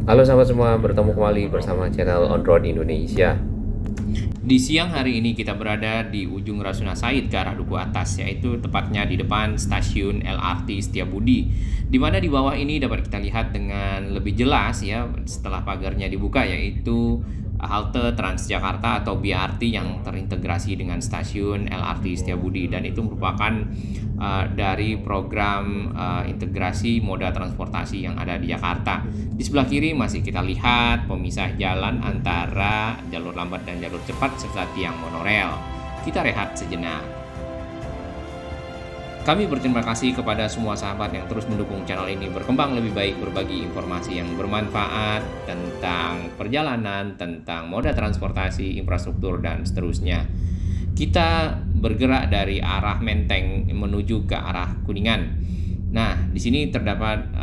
Halo sahabat semua, bertemu kembali bersama channel On Road Indonesia. Di siang hari ini kita berada di ujung Rasuna Said ke arah Duku Atas, yaitu tepatnya di depan stasiun LRT Setiabudi, di mana di bawah ini dapat kita lihat dengan lebih jelas ya setelah pagarnya dibuka, yaitu halte Transjakarta atau BRT yang terintegrasi dengan stasiun LRT Setiabudi, dan itu merupakan dari program integrasi moda transportasi yang ada di Jakarta. Di sebelah kiri masih kita lihat pemisah jalan antara jalur lambat dan jalur cepat serta tiang monorail. Kita rehat sejenak. Kami berterima kasih kepada semua sahabat yang terus mendukung channel ini berkembang lebih baik, berbagi informasi yang bermanfaat tentang perjalanan, tentang moda transportasi, infrastruktur, dan seterusnya. Kita bergerak dari arah Menteng menuju ke arah Kuningan. Nah, di sini terdapat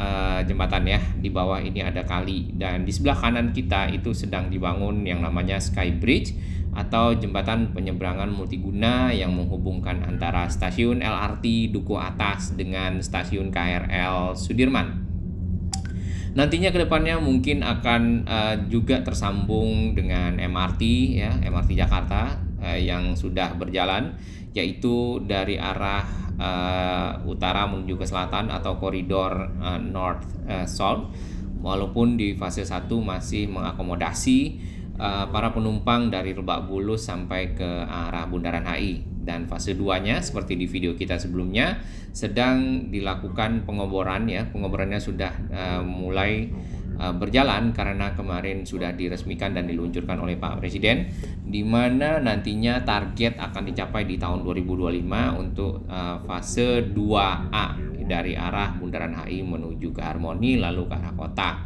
jembatan ya. Di bawah ini ada kali, dan di sebelah kanan kita itu sedang dibangun yang namanya Sky Bridge atau jembatan penyeberangan multiguna yang menghubungkan antara stasiun LRT Duku Atas dengan stasiun KRL Sudirman. Nantinya kedepannya mungkin akan juga tersambung dengan MRT ya, MRT Jakarta yang sudah berjalan, yaitu dari arah utara menuju ke selatan atau koridor North South. Walaupun di fase 1 masih mengakomodasi para penumpang dari Lebak Bulus sampai ke arah Bundaran HI, dan fase 2-nya seperti di video kita sebelumnya sedang dilakukan pengoboran ya. Pengoborannya sudah mulai berjalan karena kemarin sudah diresmikan dan diluncurkan oleh Pak Presiden, di mana nantinya target akan dicapai di tahun 2025 untuk fase 2A dari arah Bundaran HI menuju ke Harmoni lalu ke arah kota.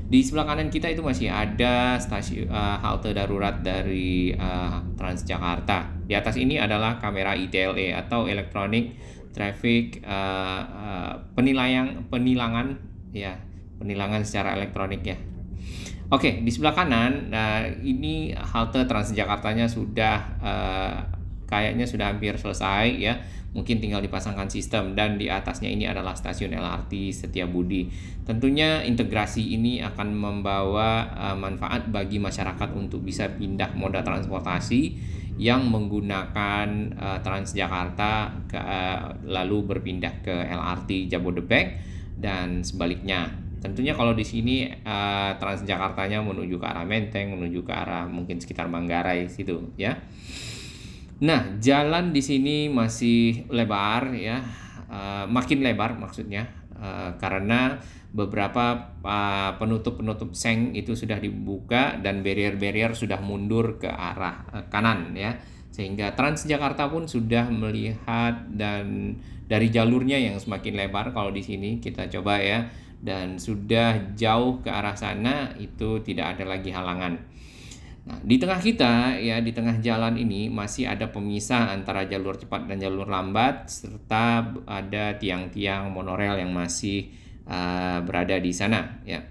Di sebelah kanan kita itu masih ada stasiun halte darurat dari Transjakarta. Di atas ini adalah kamera ETLA atau Electronic Traffic penilangan ya, penilangan secara elektronik ya. Oke, di sebelah kanan, ini halte Transjakartanya sudah kayaknya sudah hampir selesai ya. Mungkin tinggal dipasangkan sistem, dan di atasnya ini adalah stasiun LRT Setiabudi. Tentunya integrasi ini akan membawa manfaat bagi masyarakat untuk bisa pindah moda transportasi yang menggunakan Transjakarta lalu berpindah ke LRT Jabodebek dan sebaliknya. Tentunya kalau di sini Transjakartanya menuju ke arah Menteng, menuju ke arah mungkin sekitar Manggarai situ ya. Nah, jalan di sini masih lebar ya, makin lebar maksudnya, karena beberapa penutup seng itu sudah dibuka dan barrier-barrier sudah mundur ke arah kanan ya, sehingga Transjakarta pun sudah melihat dan dari jalurnya yang semakin lebar. Kalau di sini kita coba ya, dan sudah jauh ke arah sana itu tidak ada lagi halangan. Nah, di tengah kita ya, di tengah jalan ini masih ada pemisah antara jalur cepat dan jalur lambat, serta ada tiang-tiang monorail yang masih berada di sana ya.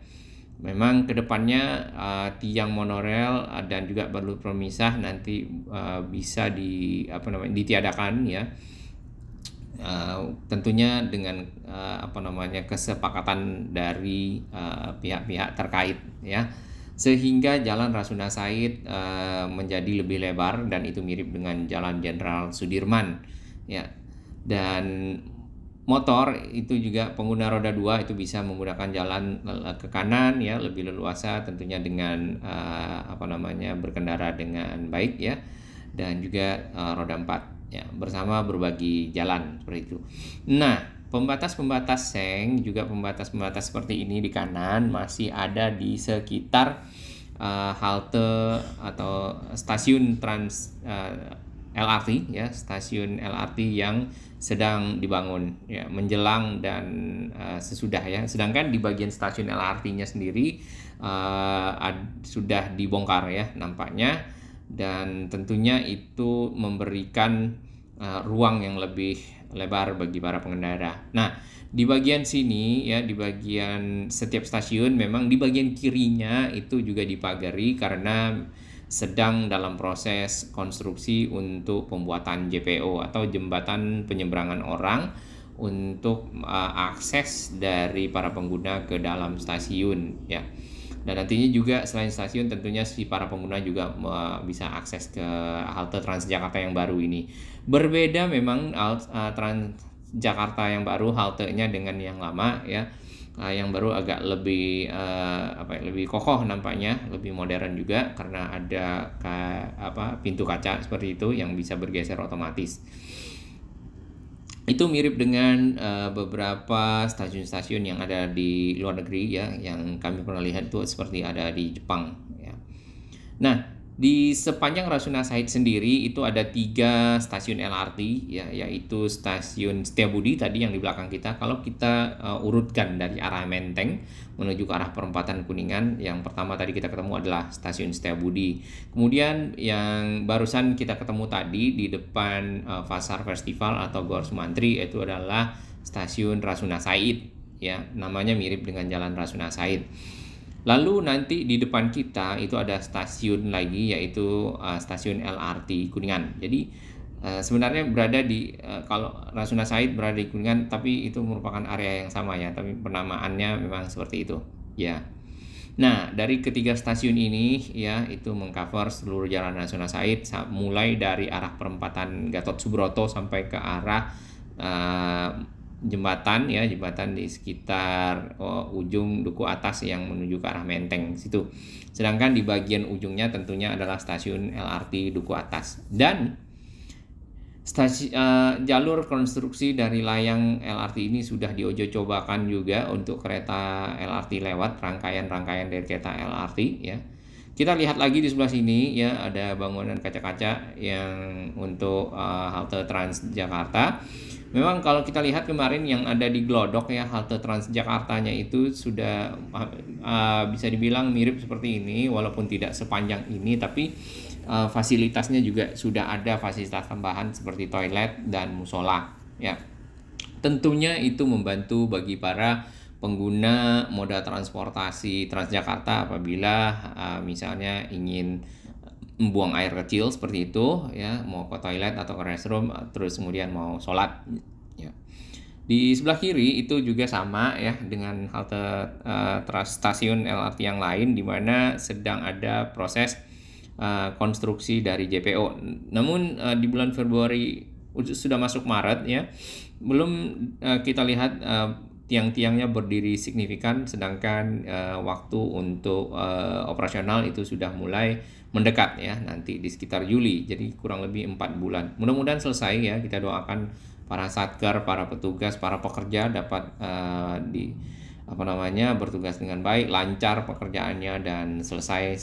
Memang kedepannya tiang monorail dan juga jalur pemisah nanti bisa ditiadakan ya. Tentunya dengan kesepakatan dari pihak-pihak terkait ya, sehingga jalan Rasuna Said menjadi lebih lebar, dan itu mirip dengan jalan Jenderal Sudirman ya. Dan motor itu juga pengguna roda 2 itu bisa menggunakan jalan ke kanan ya, lebih leluasa tentunya dengan berkendara dengan baik ya, dan juga roda 4 ya, bersama berbagi jalan seperti itu. Nah, pembatas-pembatas seng, juga pembatas-pembatas seperti ini di kanan masih ada di sekitar halte atau stasiun LRT ya, stasiun LRT yang sedang dibangun ya, menjelang dan sesudah ya. Sedangkan di bagian stasiun LRT-nya sendiri sudah dibongkar ya nampaknya, dan tentunya itu memberikan ruang yang lebih lebar bagi para pengendara. Nah, di bagian sini ya, di bagian setiap stasiun memang di bagian kirinya itu juga dipagari karena sedang dalam proses konstruksi untuk pembuatan JPO atau jembatan penyeberangan orang untuk akses dari para pengguna ke dalam stasiun ya. Dan nantinya juga selain stasiun tentunya si para pengguna juga bisa akses ke halte Transjakarta yang baru ini. Berbeda memang Transjakarta yang baru haltenya dengan yang lama ya. Yang baru agak lebih lebih kokoh nampaknya, lebih modern juga karena ada pintu kaca seperti itu yang bisa bergeser otomatis. Itu mirip dengan beberapa stasiun-stasiun yang ada di luar negeri ya, yang kami pernah lihat itu seperti ada di Jepang ya. Nah, di sepanjang Rasuna Said sendiri itu ada 3 stasiun LRT ya, yaitu stasiun Setiabudi tadi yang di belakang kita. Kalau kita urutkan dari arah Menteng menuju ke arah perempatan Kuningan, yang pertama tadi kita ketemu adalah stasiun Setiabudi. Kemudian yang barusan kita ketemu tadi di depan Pasar Festival atau Gor Sumantri itu adalah stasiun Rasuna Said ya, namanya mirip dengan Jalan Rasuna Said. Lalu nanti di depan kita itu ada stasiun lagi, yaitu stasiun LRT Kuningan. Jadi sebenarnya berada di kalau Rasuna Said berada di Kuningan, tapi itu merupakan area yang sama ya, tapi penamaannya memang seperti itu ya. Nah, dari ketiga stasiun ini ya itu mengcover seluruh Jalan Rasuna Said, mulai dari arah perempatan Gatot Subroto sampai ke arah jembatan di sekitar ujung Duku Atas yang menuju ke arah Menteng situ. Sedangkan di bagian ujungnya tentunya adalah stasiun LRT Duku Atas. Dan jalur konstruksi dari layang LRT ini sudah diuji cobakan juga untuk kereta LRT lewat, rangkaian-rangkaian dari kereta LRT ya. Kita lihat lagi di sebelah sini ya, ada bangunan kaca-kaca yang untuk halte Transjakarta. Memang kalau kita lihat kemarin yang ada di Glodok ya, halte Transjakartanya itu sudah bisa dibilang mirip seperti ini, walaupun tidak sepanjang ini, tapi fasilitasnya juga sudah ada fasilitas tambahan seperti toilet dan musola ya. Tentunya itu membantu bagi para pengguna moda transportasi Transjakarta apabila misalnya ingin membuang air kecil seperti itu ya, mau ke toilet atau ke restroom, terus kemudian mau sholat ya. Di sebelah kiri itu juga sama ya dengan halte stasiun LRT yang lain, di mana sedang ada proses konstruksi dari JPO. Namun di bulan Februari sudah masuk Maret ya, belum kita lihat tiang-tiangnya berdiri signifikan, sedangkan waktu untuk operasional itu sudah mulai mendekat ya, nanti di sekitar Juli, jadi kurang lebih 4 bulan. Mudah-mudahan selesai ya, kita doakan para satker, para petugas, para pekerja dapat bertugas dengan baik, lancar pekerjaannya dan selesai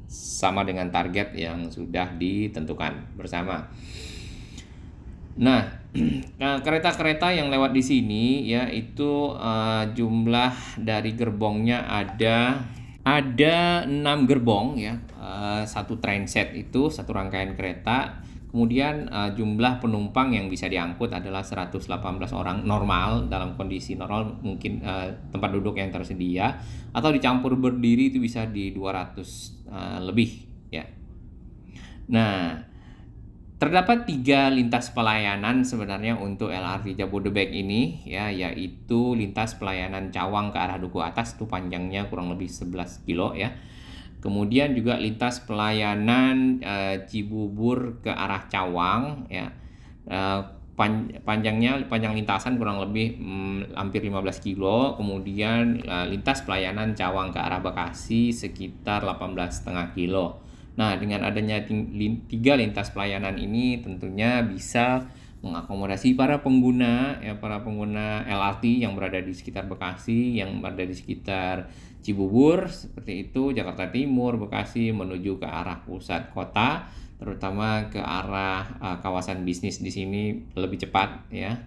sama dengan target yang sudah ditentukan bersama. Nah, kereta-kereta yang lewat di sini ya itu jumlah dari gerbongnya ada 6 gerbong ya, satu train set itu satu rangkaian kereta. Kemudian jumlah penumpang yang bisa diangkut adalah 118 orang normal, dalam kondisi normal mungkin tempat duduk yang tersedia, atau dicampur berdiri itu bisa di 200 lebih ya. Nah, terdapat 3 lintas pelayanan sebenarnya untuk LRT Jabodebek ini ya, yaitu lintas pelayanan Cawang ke arah Duku Atas, itu panjangnya kurang lebih 11 kilo ya. Kemudian juga lintas pelayanan Cibubur ke arah Cawang ya. Panjang lintasan kurang lebih hampir 15 kilo. Kemudian lintas pelayanan Cawang ke arah Bekasi sekitar 18,5 kilo. Nah, dengan adanya 3 lintas pelayanan ini tentunya bisa mengakomodasi para pengguna LRT yang berada di sekitar Bekasi, yang berada di sekitar Cibubur seperti itu, Jakarta Timur, Bekasi menuju ke arah pusat kota, terutama ke arah kawasan bisnis di sini lebih cepat ya,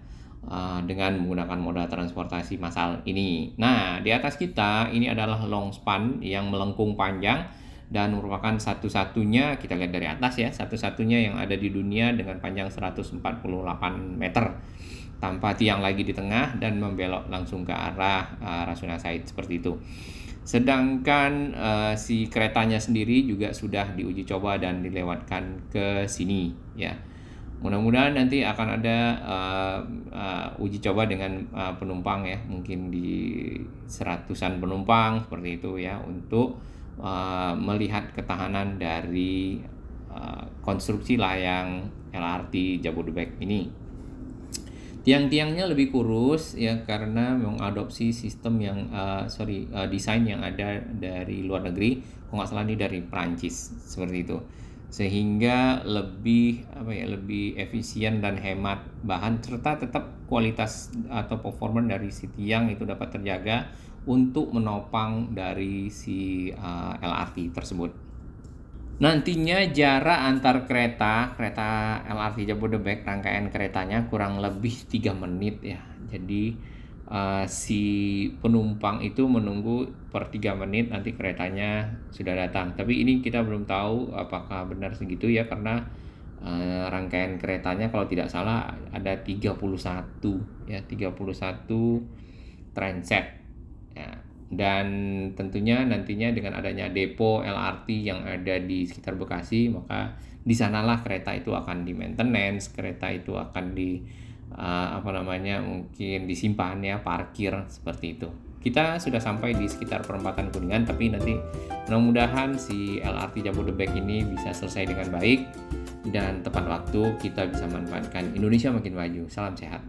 dengan menggunakan moda transportasi massal ini. Nah, di atas kita ini adalah long span yang melengkung panjang dan merupakan satu-satunya, kita lihat dari atas ya, satu-satunya yang ada di dunia dengan panjang 148 meter tanpa tiang lagi di tengah dan membelok langsung ke arah Rasuna Said seperti itu. Sedangkan si keretanya sendiri juga sudah diuji coba dan dilewatkan ke sini ya. Mudah-mudahan nanti akan ada uji coba dengan penumpang ya, mungkin di 100-an penumpang seperti itu ya, untuk melihat ketahanan dari konstruksi layang LRT Jabodebek ini. Tiang-tiangnya lebih kurus ya, karena mengadopsi sistem yang desain yang ada dari luar negeri, kalau nggak salah ini dari Prancis seperti itu, sehingga lebih lebih efisien dan hemat bahan, serta tetap kualitas atau performa dari si tiang itu dapat terjaga untuk menopang dari si LRT tersebut. Nantinya jarak antar kereta LRT Jabodebek, rangkaian keretanya kurang lebih 3 menit ya. Jadi si penumpang itu menunggu per 3 menit, nanti keretanya sudah datang. Tapi ini kita belum tahu apakah benar segitu ya, karena rangkaian keretanya kalau tidak salah ada 31 ya, 31 transit ya. Dan tentunya nantinya dengan adanya depo LRT yang ada di sekitar Bekasi, maka di sanalah kereta itu akan di maintenance, kereta itu akan di mungkin disimpan ya, parkir seperti itu. Kita sudah sampai di sekitar perempatan Kuningan, tapi nanti mudah-mudahan si LRT Jabodebek ini bisa selesai dengan baik dan tepat waktu, kita bisa manfaatkan Indonesia makin maju. Salam sehat.